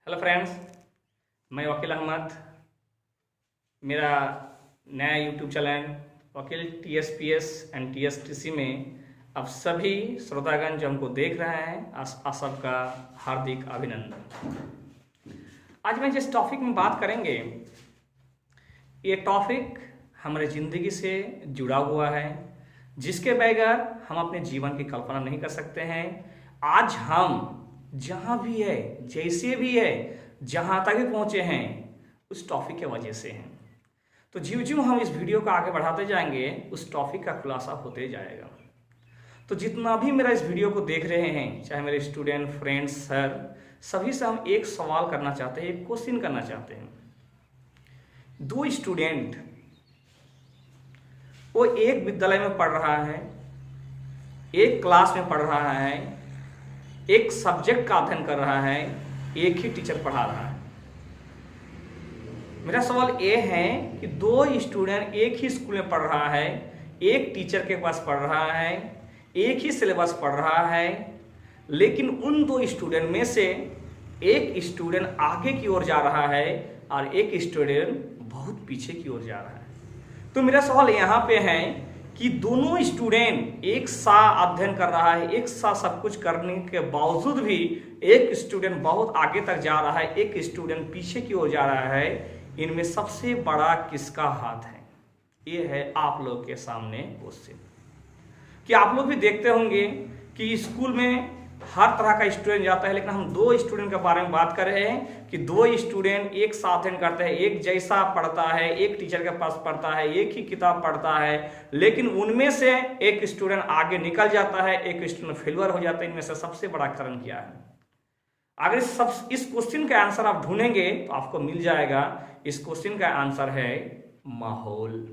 Hello friends, मैं वकील अहमद। मेरा नया यूट्यूब चैनल वकील टीएसपीएस एंड टीएसटीसी में आप सभी श्रोतागण जो हमको देख रहे हैं आप सबका हार्दिक अभिनंदन। आज मैं जिस टॉपिक में बात करेंगे ये टॉपिक हमारे ज़िंदगी से जुड़ा हुआ है, जिसके बगैर हम अपने जीवन की कल्पना नहीं कर सकते हैं। आज हम जहाँ भी है, जैसे भी है, जहाँ तक भी पहुँचे हैं उस टॉपिक के वजह से हैं। तो ज्यों ज्यों हम इस वीडियो को आगे बढ़ाते जाएंगे उस टॉपिक का खुलासा होते जाएगा। तो जितना भी मेरा इस वीडियो को देख रहे हैं, चाहे मेरे स्टूडेंट, फ्रेंड्स, सर, सभी से हम एक सवाल करना चाहते हैं, एक क्वेश्चन करना चाहते हैं। दो स्टूडेंट वो एक विद्यालय में पढ़ रहा है, एक क्लास में पढ़ रहा है, एक सब्जेक्ट का अध्ययन कर रहा है, एक ही टीचर पढ़ा रहा है। मेरा सवाल ये है कि दो स्टूडेंट एक ही स्कूल में पढ़ रहा है, एक टीचर के पास पढ़ रहा है, एक ही सिलेबस पढ़ रहा है, लेकिन उन दो स्टूडेंट में से एक स्टूडेंट आगे की ओर जा रहा है और एक स्टूडेंट बहुत पीछे की ओर जा रहा है। तो मेरा सवाल यहाँ पे है कि दोनों स्टूडेंट एक साथ अध्ययन कर रहा है, एक साथ सब कुछ करने के बावजूद भी एक स्टूडेंट बहुत आगे तक जा रहा है, एक स्टूडेंट पीछे की ओर जा रहा है। इनमें सबसे बड़ा किसका हाथ है? ये है आप लोग के सामने क्वेश्चन। कि आप लोग भी देखते होंगे कि स्कूल में हर तरह का स्टूडेंट जाता है, लेकिन हम दो स्टूडेंट के बारे में बात कर रहे हैं कि दो स्टूडेंट एक साथ अध्ययन करते हैं, एक जैसा पढ़ता है, एक टीचर के पास पढ़ता है, एक ही किताब पढ़ता है, लेकिन उनमें से एक स्टूडेंट आगे निकल जाता है, एक स्टूडेंट फेलियर हो जाता है। इनमें से सबसे बड़ा कारण क्या है? अगर इस क्वेश्चन का आंसर आप ढूंढेंगे तो आपको मिल जाएगा। इस क्वेश्चन का आंसर है माहौल।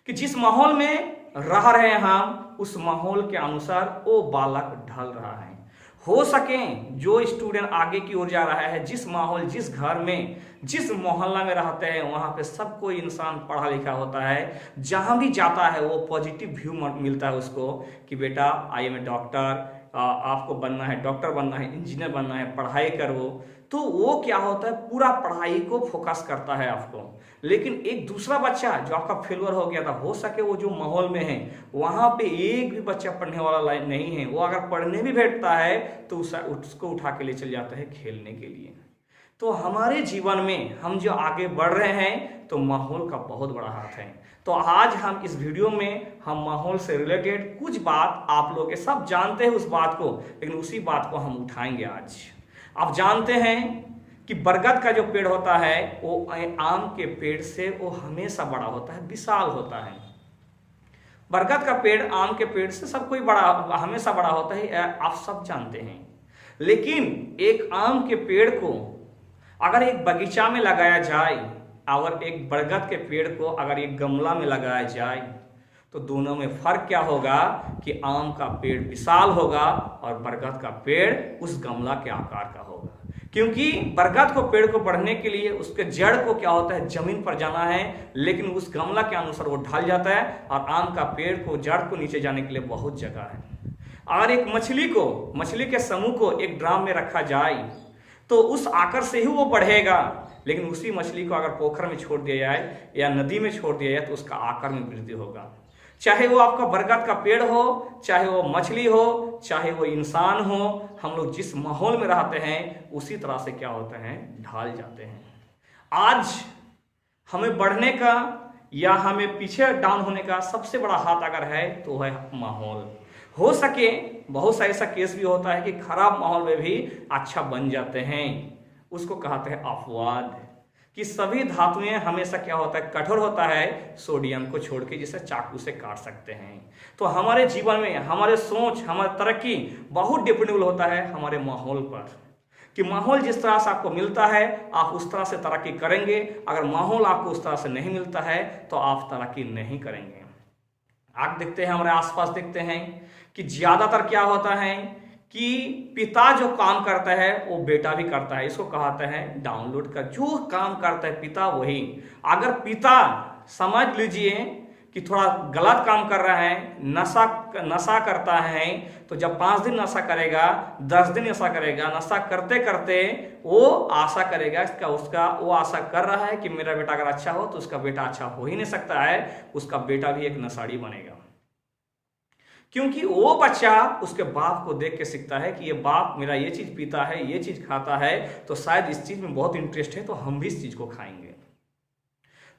कि जिस माहौल में रह रहे हैं हम, उस माहौल के अनुसार वो बालक ढल रहा है। हो सके जो स्टूडेंट आगे की ओर जा रहा है, जिस माहौल, जिस घर में, जिस मोहल्ला में रहते हैं वहां पे सब कोई इंसान पढ़ा लिखा होता है, जहां भी जाता है वो पॉजिटिव व्यू मिलता है उसको कि बेटा आई एम डॉक्टर, आपको बनना है, डॉक्टर बनना है, इंजीनियर बनना है, पढ़ाई करो। तो वो क्या होता है, पूरा पढ़ाई को फोकस करता है आपको। लेकिन एक दूसरा बच्चा जो आपका फेलियर हो गया था, हो सके वो जो माहौल में है वहां पे एक भी बच्चा पढ़ने वाला नहीं है, वो अगर पढ़ने भी बैठता है तो उसको उठा के ले चल जाता है खेलने के लिए। तो हमारे जीवन में हम जो आगे बढ़ रहे हैं तो माहौल का बहुत बड़ा हाथ है। तो आज हम इस वीडियो में हम माहौल से रिलेटेड कुछ बात, आप लोग सब जानते हैं उस बात को, लेकिन उसी बात को हम उठाएंगे आज। आप जानते हैं कि बरगद का जो पेड़ होता है वो आम के पेड़ से वो हमेशा बड़ा होता है, विशाल होता है। बरगद का पेड़ आम के पेड़ से सब कोई बड़ा, हमेशा बड़ा होता है, आप सब जानते हैं। लेकिन एक आम के पेड़ को अगर एक बगीचा में लगाया जाए और एक बरगद के पेड़ को अगर एक गमला में लगाया जाए तो दोनों में फर्क क्या होगा कि आम का पेड़ विशाल होगा और बरगद का पेड़ उस गमला के आकार का होगा। क्योंकि बरगद को पेड़ को बढ़ने के लिए उसके जड़ को क्या होता है, जमीन पर जाना है, लेकिन उस गमला के अनुसार वो ढल जाता है। और आम का पेड़ को जड़ को नीचे जाने के लिए बहुत जगह है। अगर एक मछली के समूह को एक ड्राम में रखा जाए तो उस आकार से ही वो बढ़ेगा, लेकिन उसी मछली को अगर पोखर में छोड़ दिया जाए या नदी में छोड़ दिया जाए तो उसका आकार में वृद्धि होगा। चाहे वो आपका बरगद का पेड़ हो, चाहे वो मछली हो, चाहे वो इंसान हो, हम लोग जिस माहौल में रहते हैं उसी तरह से क्या होते हैं, ढल जाते हैं। आज हमें बढ़ने का या हमें पीछे डाउन होने का सबसे बड़ा हाथ अगर है तो है माहौल। हो सके बहुत सा ऐसा केस भी होता है कि खराब माहौल में भी अच्छा बन जाते हैं, उसको कहते हैं अपवाद। कि सभी धातुएं हमेशा क्या होता है, कठोर होता है, सोडियम को छोड़ के जिसे चाकू से काट सकते हैं। तो हमारे जीवन में हमारे सोच, हमारी तरक्की बहुत डिपेंडेबल होता है हमारे माहौल पर। कि माहौल जिस तरह से आपको मिलता है आप उस तरह से तरक्की करेंगे, अगर माहौल आपको उस तरह से नहीं मिलता है तो आप तरक्की नहीं करेंगे। आप देखते हैं, हमारे आसपास देखते हैं कि ज्यादातर क्या होता है कि पिता जो काम करता है वो बेटा भी करता है। इसको कहते हैं डाउनलोड का, जो काम करता है पिता वही। अगर पिता, समझ लीजिए कि कि थोड़ा गलत काम कर रहा है, नशा करता है, तो जब 5 दिन नशा करेगा, 10 दिन नशा करेगा, नशा करते करते वो आशा करेगा वो आशा कर रहा है कि मेरा बेटा अगर अच्छा हो तो उसका बेटा अच्छा हो ही नहीं सकता है, उसका बेटा भी एक नशाड़ी बनेगा। क्योंकि वो बच्चा उसके बाप को देख के सीखता है कि ये बाप मेरा ये चीज पीता है, ये चीज खाता है, तो शायद इस चीज में बहुत इंटरेस्ट है, तो हम भी इस चीज को खाएंगे।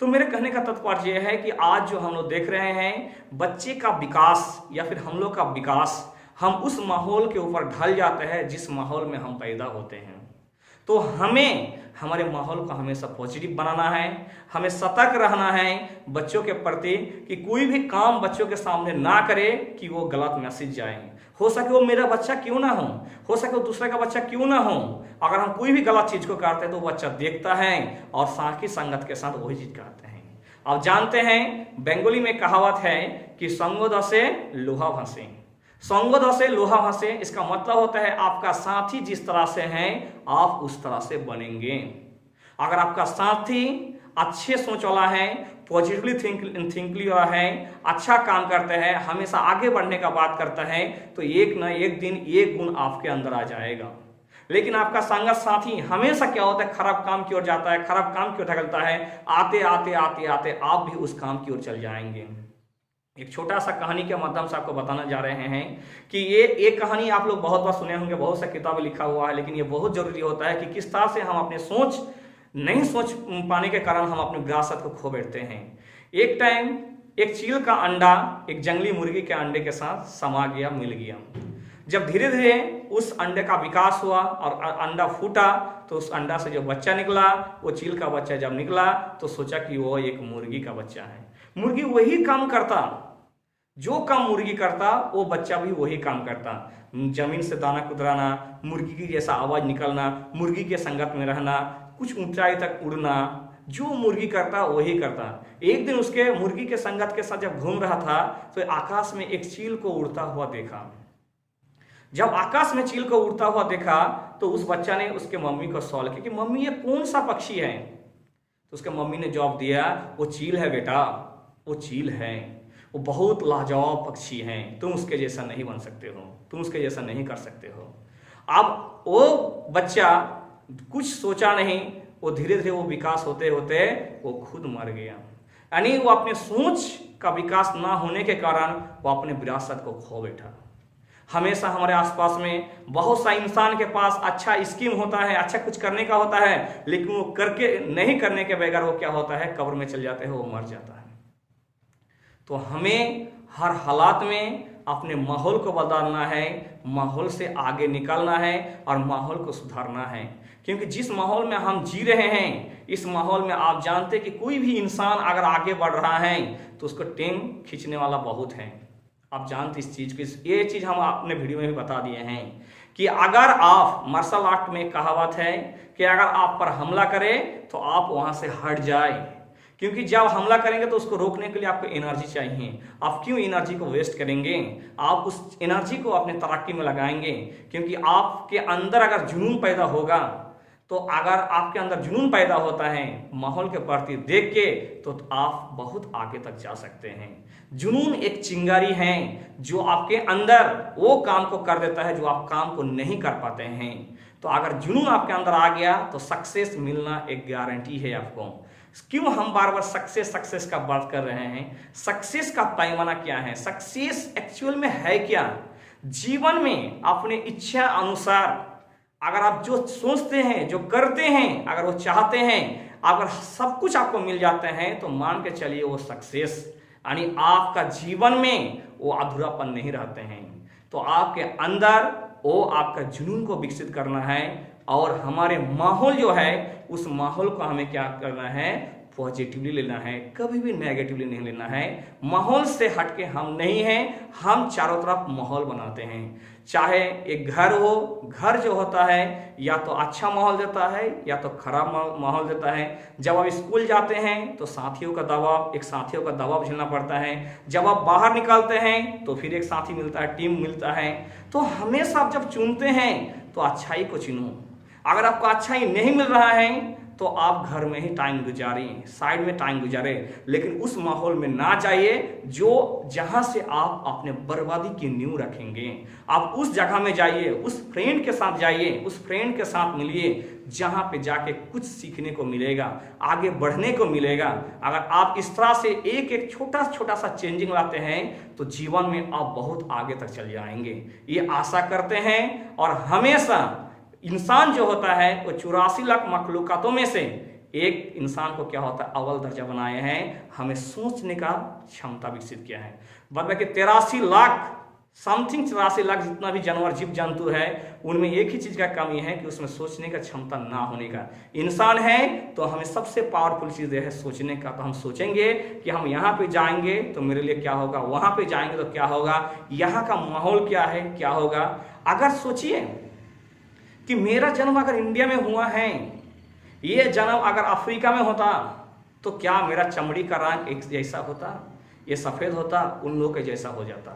तो मेरे कहने का तात्पर्य यह है कि आज जो हम लोग देख रहे हैं, बच्चे का विकास या फिर हम लोग का विकास, हम उस माहौल के ऊपर ढल जाते हैं जिस माहौल में हम पैदा होते हैं। तो हमें हमारे माहौल को हमेशा पॉजिटिव बनाना है, हमें सतर्क रहना है बच्चों के प्रति कि कोई भी काम बच्चों के सामने ना करे कि वो गलत मैसेज जाए। हो सके वो मेरा बच्चा क्यों ना हो सके वो दूसरे का बच्चा क्यों ना हो, अगर हम कोई भी गलत चीज को करते हैं तो वो बच्चा देखता है और साथी संगत के साथ वही चीज करते हैं। अब जानते हैं बंगाली में कहावत है कि संग दसे लोहा भासे, संग दसे लोहा भासे, इसका मतलब होता है आपका साथी जिस तरह से है आप उस तरह से बनेंगे। अगर आपका साथी अच्छे सोच वाला है, पॉजिटिवली थिंकली वाला है, अच्छा काम करते हैं, हमेशा आगे बढ़ने का बात करता है, तो एक ना एक दिन ये गुण आपके अंदर आ जाएगा। लेकिन आपका संगत साथी हमेशा क्या होता है, खराब काम की ओर जाता है, खराब काम की ओर ढकलता है, आते आते आते आते आप भी उस काम की ओर चल जाएंगे। एक छोटा सा कहानी के माध्यम से आपको बताना जा रहे हैं कि ये एक कहानी आप लोग बहुत बार सुने होंगे, बहुत सा किताब लिखा हुआ है, लेकिन ये बहुत जरूरी होता है कि किस तरह से हम अपने नहीं सोच पाने के कारण हम अपनी विरासत को खो बैठते हैं। एक टाइम एक चील का अंडा एक जंगली मुर्गी के अंडे के साथ समा गया, मिल गया। जब धीरे धीरे उस अंडे का विकास हुआ और अंडा फूटा, तो उस अंडा से जो बच्चा निकला, वो चील का बच्चा जब निकला तो सोचा कि वो एक मुर्गी का बच्चा है। मुर्गी वही काम करता, जो काम मुर्गी करता वो बच्चा भी वही काम करता, जमीन से दाना कुतराना, मुर्गी की जैसा आवाज निकलना, मुर्गी के संगत में रहना, कुछ ऊंचाई तक उड़ना, जो मुर्गी करता वही करता। एक दिन उसके मुर्गी के संगत के साथ जब घूम रहा था तो आकाश में एक चील को उड़ता हुआ देखा। जब आकाश में चील को उड़ता हुआ देखा तो उस बच्चा ने उसके मम्मी को सवाल किया कि मम्मी ये कौन सा पक्षी है। तो उसके मम्मी ने जवाब दिया, वो चील है बेटा, वो चील है, वो बहुत लाजवाब पक्षी है, तुम उसके जैसा नहीं बन सकते हो, तुम उसके जैसा नहीं कर सकते हो। अब वो बच्चा कुछ सोचा नहीं, वो धीरे धीरे वो विकास होते होते वो खुद मर गया। यानी वो अपने सोच का विकास ना होने के कारण वो अपने विरासत को खो बैठा। हमेशा हमारे आसपास में बहुत सा इंसान के पास अच्छा स्कीम होता है, अच्छा कुछ करने का होता है, लेकिन वो नहीं करने के बगैर वो क्या होता है, कब्र में चल जाते हैं, वो मर जाता है। तो हमें हर हालात में अपने माहौल को बदलना है, माहौल से आगे निकलना है और माहौल को सुधारना है। क्योंकि जिस माहौल में हम जी रहे हैं, इस माहौल में आप जानते कि कोई भी इंसान अगर आगे बढ़ रहा है तो उसको टेम खींचने वाला बहुत है। आप जानते इस चीज की, ये चीज हम अपने वीडियो में भी बता दिए हैं कि अगर आप मार्शल आर्ट में कहावत है कि अगर आप पर हमला करें तो आप वहां से हट जाए, क्योंकि जब हमला करेंगे तो उसको रोकने के लिए आपको एनर्जी चाहिए। आप क्यों एनर्जी को वेस्ट करेंगे, आप उस एनर्जी को अपने तरक्की में लगाएंगे। क्योंकि आपके अंदर अगर जुनून पैदा होगा, तो अगर आपके अंदर जुनून पैदा होता है माहौल के प्रति देख के, तो आप बहुत आगे तक जा सकते हैं। जुनून एक चिंगारी है जो आपके अंदर वो काम को कर देता है जो आप काम को नहीं कर पाते हैं। तो अगर जुनून आपके अंदर आ गया तो सक्सेस मिलना एक गारंटी है आपको। क्यों हम बार बार सक्सेस का बात कर रहे हैं? सक्सेस का पैमाना क्या है, सक्सेस एक्चुअल में है क्या? जीवन में अपने इच्छा अनुसार अगर आप जो सोचते हैं, जो करते हैं, अगर वो चाहते हैं, अगर सब कुछ आपको मिल जाते हैं, तो मान के चलिए वो सक्सेस, यानी आपका जीवन में वो अधूरापन नहीं रहते हैं। तो आपके अंदर वो आपका जुनून को विकसित करना है और हमारे माहौल जो है उस माहौल को हमें क्या करना है, पॉजिटिवली लेना है, कभी भी नेगेटिवली नहीं लेना है। माहौल से हटके हम नहीं हैं, हम चारों तरफ माहौल बनाते हैं। चाहे एक घर हो, घर जो होता है या तो अच्छा माहौल देता है या तो खराब माहौल देता है। जब आप स्कूल जाते हैं तो साथियों का दबाव झेलना पड़ता है। जब आप बाहर निकलते हैं तो फिर एक साथी मिलता है, टीम मिलता है। तो हमेशा आप जब चुनते हैं तो अच्छाई को चुनो। अगर आपको अच्छा ही नहीं मिल रहा है तो आप घर में ही टाइम गुजारें, साइड में टाइम गुजारें, लेकिन उस माहौल में ना जाइए जहां से आप अपने बर्बादी की नींव रखेंगे। आप उस जगह में जाइए, उस फ्रेंड के साथ जाइए, उस फ्रेंड के साथ मिलिए जहां पे जाके कुछ सीखने को मिलेगा, आगे बढ़ने को मिलेगा। अगर आप इस तरह से एक एक छोटा छोटा सा चेंजिंग लाते हैं तो जीवन में आप बहुत आगे तक चल जाएंगे, ये आशा करते हैं। और हमेशा इंसान जो होता है वो 84 लाख मखलूकातों में से एक इंसान को क्या होता है, अव्वल दर्जा बनाए हैं, हमें सोचने का क्षमता विकसित किया है। बाकी 83 लाख समथिंग 84 लाख जितना भी जानवर जीव जंतु है उनमें एक ही चीज का कमी है कि उसमें सोचने का क्षमता ना होने का। इंसान है तो हमें सबसे पावरफुल चीज है सोचने का। तो हम सोचेंगे कि हम यहाँ पे जाएंगे तो मेरे लिए क्या होगा, वहां पे जाएंगे तो क्या होगा, यहाँ का माहौल क्या है, क्या होगा। अगर सोचिए कि मेरा जन्म अगर इंडिया में हुआ है, ये जन्म अगर अफ्रीका में होता तो क्या मेरा चमड़ी का रंग एक जैसा होता, ये सफ़ेद होता, उन लोगों के जैसा हो जाता।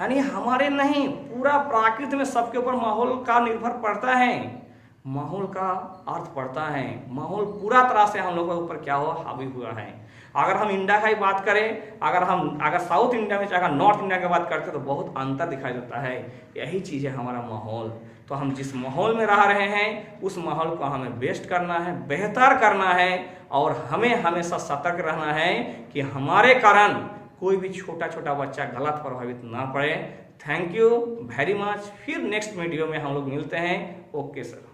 यानी हमारे नहीं, पूरा प्रकृति में सबके ऊपर माहौल का निर्भर पड़ता है, माहौल का अर्थ पड़ता है। माहौल पूरा तरह से हम लोगों के ऊपर क्या हुआ, हावी हुआ है। अगर हम इंडिया की बात करें, अगर साउथ इंडिया में अगर नॉर्थ इंडिया की बात करते हैं तो बहुत अंतर दिखाई देता है। यही चीज़ है हमारा माहौल। तो हम जिस माहौल में रह रहे हैं उस माहौल को हमें बेस्ट करना है, बेहतर करना है, और हमें हमेशा सतर्क रहना है कि हमारे कारण कोई भी छोटा छोटा बच्चा गलत प्रभावित ना पड़े। Thank you very much. फिर नेक्स्ट वीडियो में हम लोग मिलते हैं। Okay sir.